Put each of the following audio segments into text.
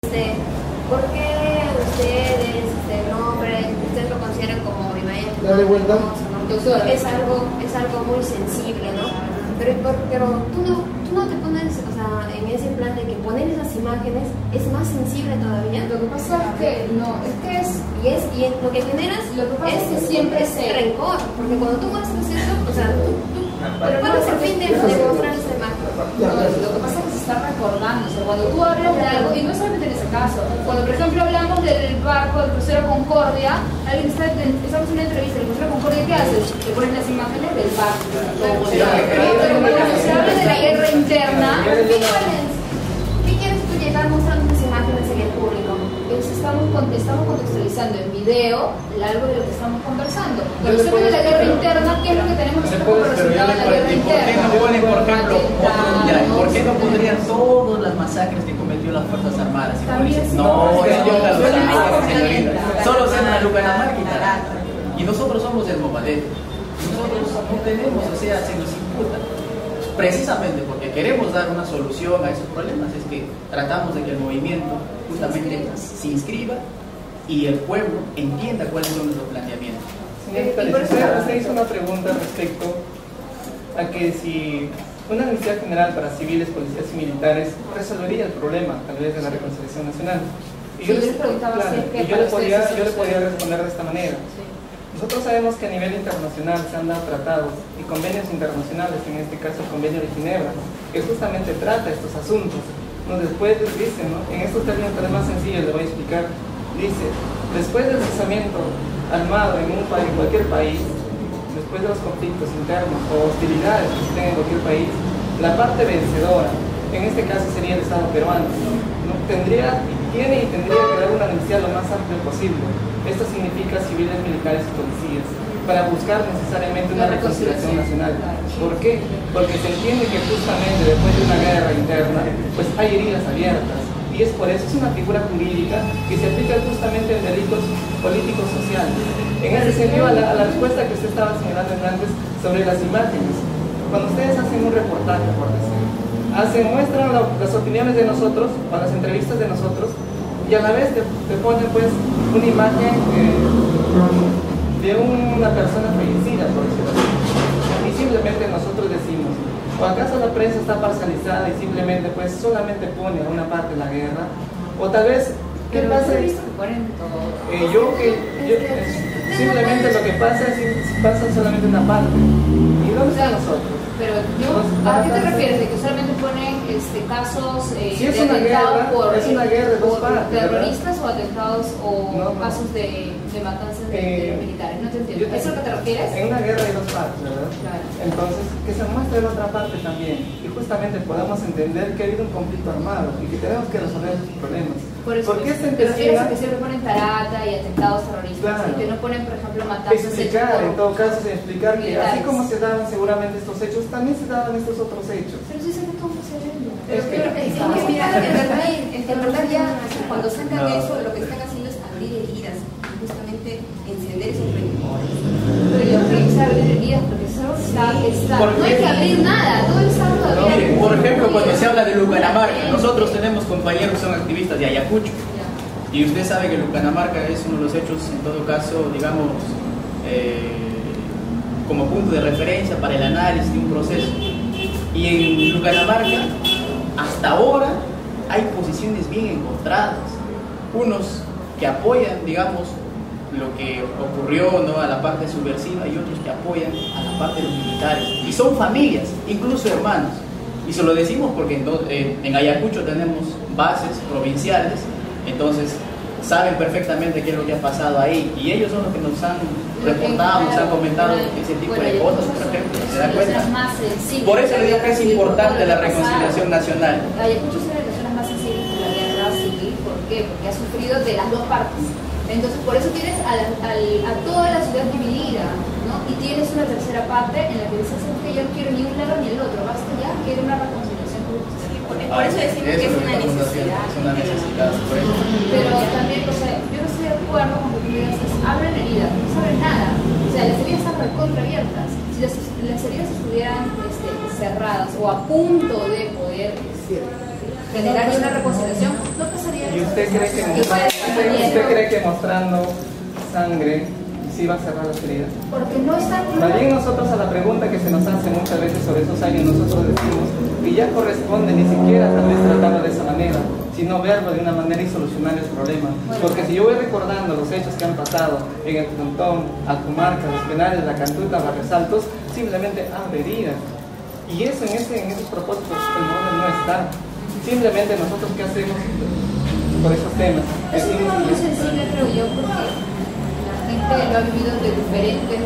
¿Por qué ustedes, ustedes lo consideran como imagen? Dale vuelta. Doctor, es algo muy sensible, ¿no? Pero tú no te pones, o sea, en ese plan de que poner esas imágenes es más sensible todavía. Lo que pasa es que no, y lo que generas es que siempre es rencor, porque cuando tú muestras eso, o sea, pero ¿cuál es el fin de mostrar esa imagen? No, lo que pasa es que se está recordando, o sea, cuando tú hablas de algo, y no solamente en ese caso, cuando por ejemplo hablamos del barco, del crucero Concordia, estamos en una entrevista del crucero Concordia, ¿qué haces? Te pones las imágenes del barco. Pero cuando se habla de la guerra interna, ¿qué quieres tú llegar mostrando esas imágenes en el público? estamos contextualizando en video algo de lo que estamos conversando. Cuando se habla de la guerra interna, ¿qué es lo que tenemos que hacer como resultado de la guerra interna? ¿Por qué no ponen, por ejemplo, por qué no pondrían todas las masacres que cometió las Fuerzas Armadas? No, señorita, solo se llama Lucanamarca y Tarata. Y nosotros somos el Movadero. Nosotros no tenemos, o sea, se nos imputa. Precisamente porque queremos dar una solución a esos problemas, es que tratamos de que el movimiento justamente se inscriba y el pueblo entienda cuáles son nuestros planteamientos. Señorita, usted hizo una pregunta respecto a que si una amnistía general para civiles, policías y militares resolvería el problema, tal vez, de la reconciliación nacional. Y yo le podría responder de esta manera. Nosotros sabemos que a nivel internacional se han dado tratados y convenios internacionales, en este caso el Convenio de Ginebra, que justamente trata estos asuntos. Después dice, en estos términos más sencillos le voy a explicar, dice, después del cesamiento armado en cualquier país, después de los conflictos internos o hostilidades que se tengan en cualquier país, la parte vencedora, en este caso sería el Estado peruano, tendría que dar una amnistía lo más amplia posible. Esto significa civiles, militares y policías, para buscar necesariamente una reconciliación nacional. ¿Por qué? Porque se entiende que justamente después de una guerra interna, pues hay heridas abiertas. Y es por eso, es una figura jurídica que se aplica justamente en delitos políticos sociales. En ese sentido, a la respuesta que usted estaba señalando antes sobre las imágenes, cuando ustedes hacen un reportaje, por decir, muestran las opiniones de nosotros, o las entrevistas de nosotros, y a la vez te ponen pues una imagen de una persona fallecida, por decirlo así. Y simplemente nosotros decimos, ¿o acaso la prensa está parcializada y simplemente pues solamente pone a una parte de la guerra? O tal vez, ¿qué pasa? Simplemente lo que pasa es que pasa solamente una parte. ¿Y dónde están nosotros? Pero ¿a qué te refieres? ¿De que solamente ponen casos si de es una atentados guerra, por terroristas o atentados o casos de matanzas de los militares? No te entiendo. ¿Es a lo que te refieres? En una guerra hay dos partes, ¿verdad? Claro. Entonces, que se muestre la otra parte también y justamente podamos entender que ha habido un conflicto armado y que tenemos que resolver estos problemas. Por eso, ¿Por qué se te refieres a empecina? que siempre ponen Tarata y atentados terroristas, Claro. y que no ponen, por ejemplo, matanzas Explicar, en todo caso, explicar que militares. así como se daban seguramente estos hechos, también se daban estos otros hechos. Pero sí se ve cómo se ve. En verdad ya cuando sacan eso, lo que están haciendo es abrir heridas, justamente encender esos rencores. Pero yo creo que se abren heridas porque eso está. No hay que abrir nada, todo está todavía. Por ejemplo, cuando se habla de Lucanamarca, nosotros tenemos compañeros que son activistas de Ayacucho. Y usted sabe que Lucanamarca es uno de los hechos, en todo caso, digamos, como punto de referencia para el análisis de un proceso. Y en Lucanamarca, hasta ahora, hay posiciones bien encontradas. Unos que apoyan, digamos, lo que ocurrió, ¿no?, a la parte subversiva, y otros que apoyan a la parte de los militares. Y son familias, incluso hermanos. Y se lo decimos porque en Ayacucho tenemos bases provinciales, entonces saben perfectamente qué es lo que ha pasado ahí. Y ellos son los que nos han reportado, nos han comentado ese tipo de cosas, por ejemplo. ¿Se da cuenta? Por eso le digo que es importante la reconciliación nacional. Ayacucho es una de las zonas más sensibles de la guerra civil. ¿Por qué? Porque ha sufrido de las dos partes. Entonces, por eso tienes a toda la ciudad dividida, ¿no? Y tienes una tercera parte en la que dices que yo no quiero ni un lado ni el otro, basta ya, quiero una reconciliación justa. Por eso decimos que es una necesidad. Es una necesidad, por eso. Pero también, o sea, yo no estoy de acuerdo con que tú digas, abren heridas, no se abren nada. O sea, las heridas están recontraabiertas. Si las heridas estuvieran cerradas o a punto de poder generar una reconciliación, no pasaría ¿Y usted cree que mostrando sangre sí va a cerrar las heridas? Porque no está Más bien nosotros a la pregunta que se nos hace muchas veces sobre esos años, nosotros decimos que ya corresponde ni siquiera tal vez tratarlo de esa manera, sino verlo de una manera y solucionar el problema. Porque si yo voy recordando los hechos que han pasado en el Frontón, Atumarca, los penales, la Cantuta, Barrios Altos, simplemente abre heridas. Y eso en esos propósitos el modelo no está. Simplemente nosotros ¿qué hacemos por esos temas? Es un tema muy sensible, creo yo, porque la gente lo ha vivido de diferentes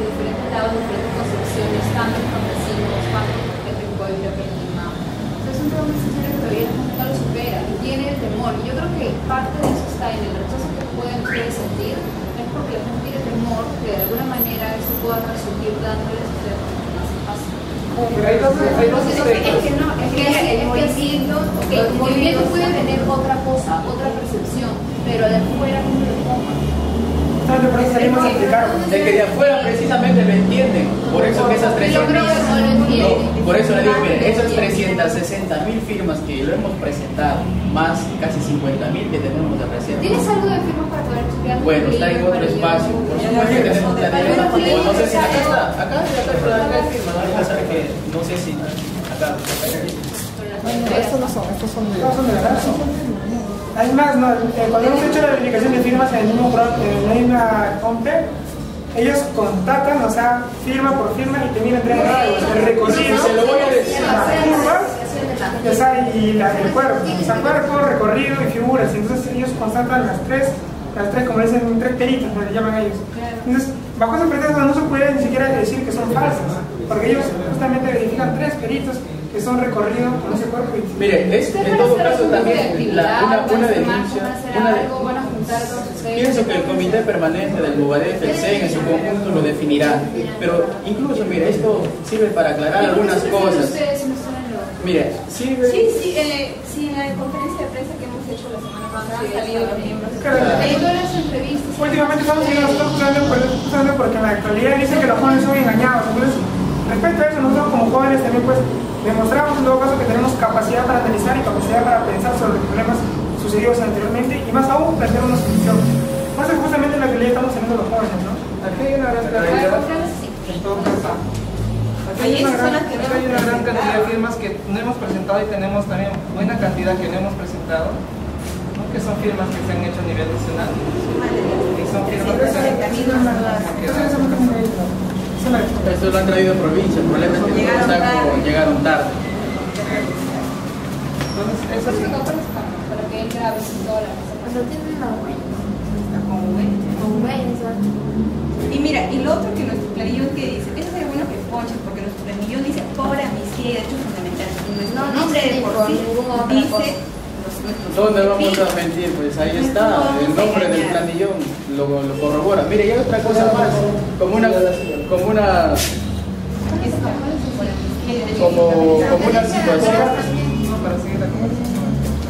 lados, de diferentes concepciones, tanto los campesinos, tanto gente que puede vivir aquí en Lima. Es un tema muy sensible que todavía la gente no lo supera y tiene el temor. Y yo creo que parte de eso está en el rechazo que pueden ustedes sentir, es porque la gente tiene temor que de alguna manera eso pueda resultar dándoles más espacio. Pero hay dos aspectos. El movimiento puede tener otra cosa, otra percepción, pero de afuera no lo toma. Por eso salimos a explicar. De que de afuera precisamente lo entienden. Por eso que esas 300.000. Yo creo que no lo entienden. No, por eso le digo, mire, esas 360.000 firmas que lo hemos presentado, más casi 50.000 que tenemos de reserva. ¿Tienes algo de firmas para poder explicar? Bueno, está en otro espacio. Por supuesto que tenemos planeado. O no sé si acá está, acá hay firmas. No sé si acá. Estos no son, estos son de la razón. Además, cuando hemos hecho la verificación de firmas en el mismo una OMPE, ellos contactan, o sea, firma por firma y te miran el recorrido, se lo voy a decir. las curvas, o sea, y el cuerpo, o sea, cuerpo, recorrido y figuras. Entonces ellos constatan las tres como dicen, 3 peritos, como le llaman ellos. Entonces, bajo esa pretexto no se puede ni siquiera decir que son falsas, porque ellos justamente verifican 3 peritos que son recorridos con ese cuerpo. Mire, en todo caso también una denuncia. Pienso que el comité permanente del Movadef, el CEN en su conjunto lo definirá. Pero incluso, mire, esto sirve para aclarar algunas cosas. Mire, sirve. Sí, en la conferencia de prensa que hemos hecho la semana pasada han salido los miembros. Últimamente estamos siguiendo justamente porque en la actualidad dicen que los jóvenes son engañados. Entonces, respecto a eso, nosotros como jóvenes también pues demostramos en todo caso que tenemos capacidad para analizar y capacidad para pensar sobre los problemas sucedidos anteriormente y más aún plantear una solución. Entonces justamente en la actualidad estamos teniendo los jóvenes, ¿no? Aquí hay una gran cantidad, en todo caso. Aquí hay una gran cantidad de firmas que no hemos presentado y tenemos también buena cantidad que no hemos presentado, ¿no? Que son firmas que se han hecho a nivel nacional y son firmas que se han hecho. Esto lo han traído en provincia, el problema es que llegaron tarde. Entonces, eso sí. Para que él grabe toda la mesa. Cuando tiene una Con y mira, y lo otro que nuestro planillón que dice, eso sería bueno que ponches, porque nuestro planillón dice por amnistía y derechos fundamentales. Y nuestro nombre de por sí dice ¿Dónde vamos a mentir? Pues ahí está, el nombre del planillón lo corrobora. Mire, y hay otra cosa más, como una situación.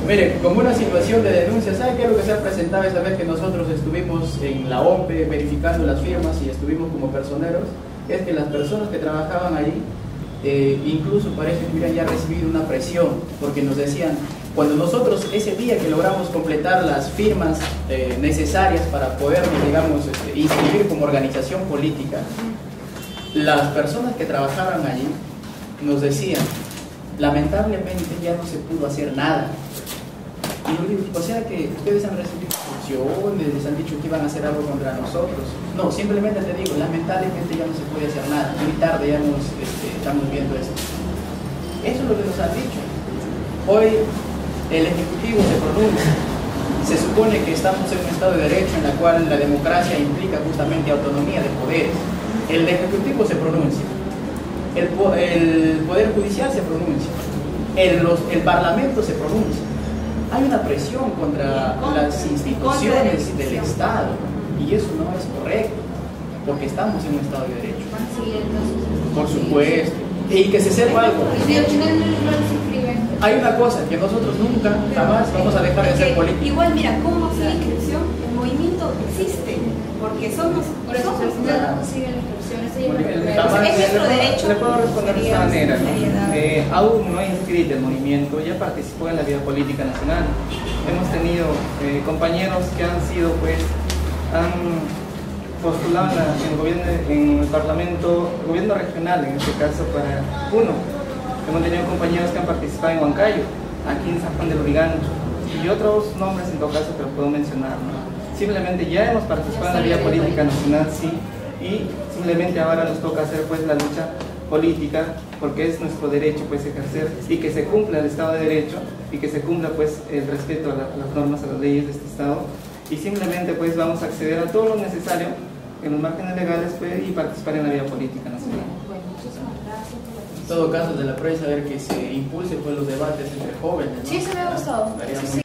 Mire, como una situación de denuncia, ¿sabe qué es lo que se ha presentado esta vez que nosotros estuvimos en la OMPE verificando las firmas y estuvimos como personeros? Es que las personas que trabajaban ahí incluso parece que hubieran ya recibido una presión, porque nos decían, cuando nosotros ese día que logramos completar las firmas necesarias para podernos, digamos, inscribir como organización política, las personas que trabajaban allí nos decían, lamentablemente ya no se pudo hacer nada. Y yo digo, o sea que ustedes han recibido instrucciones, les han dicho que iban a hacer algo contra nosotros. No, simplemente te digo, lamentablemente ya no se puede hacer nada. Muy tarde ya estamos viendo esto. Eso es lo que nos han dicho. Hoy el Ejecutivo se pronuncia. Se supone que estamos en un Estado de Derecho en la cual la democracia implica justamente autonomía de poderes. El Ejecutivo se pronuncia. El Poder Judicial se pronuncia. El Parlamento se pronuncia. Hay una presión contra las instituciones del Estado y eso no es correcto porque estamos en un Estado de Derecho. Por supuesto. Y que se sepa algo. Hay una cosa, que nosotros nunca, jamás vamos a dejar de ser políticos. Igual, mira, ¿cómo sigue la inscripción? El movimiento existe, porque somos. Por eso no consiguen la inscripción, eso ya Jamás es nuestro derecho. Le puedo responder de esta manera. Sería Aún no inscrito el movimiento, ya participó en la vida política nacional. Hemos tenido compañeros que han sido, pues, han postulado en el gobierno, en el parlamento, el gobierno regional, en este caso para uno. Hemos tenido compañeros que han participado en Huancayo, aquí en San Juan del Lurigancho, y otros nombres en todo caso que los puedo mencionar, ¿no? Simplemente ya hemos participado en la vida política nacional, sí, y simplemente ahora nos toca hacer, pues, la lucha política, porque es nuestro derecho, pues, ejercer y que se cumpla el Estado de Derecho y que se cumpla, pues, el respeto a las normas, a las leyes de este Estado, y simplemente, pues, vamos a acceder a todo lo necesario en los márgenes legales, pues, y participar en la vida política nacional. En todo caso, de la prensa, ver que se impulse, pues, los debates entre jóvenes, ¿no? Sí, eso me ha gustado. Estaría Sí, muy- sí.